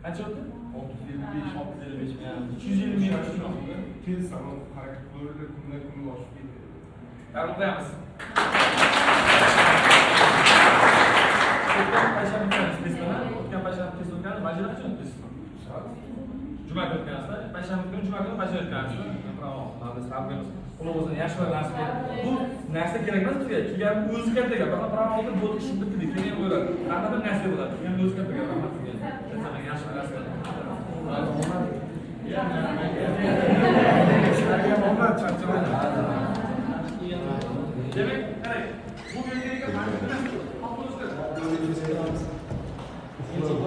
Qancha o'tdi? 655. 655. Yani 220 ming yoshli oldu. Tez zamon harakat qilaveradi, kundan-kun oshib ketadi. Tabrik qo'yamiz. O'tgan payshanba kuni testdan, o'tgan payshanba test o'tgan, majlis qachon o'tdingiz? Juma kuni o'tgansizlar. Payshanba kuni, juma kuni majlis o'tgansizlar. Bravo. Biz tabriklaymiz. Ular o'zini yaxshi bir narsa bu narsa kerak emas bizga. Kelgan o'zi katta gap. Faqat bravo oldi, bu ishni bitirdik. Keyin bo'ladi. Qanaqa bir narsa bo'ladi. Kelgan o'zi katta gap. Rahmat sizga. Sizlarga yaxshi bir narsa. Demek, qarang.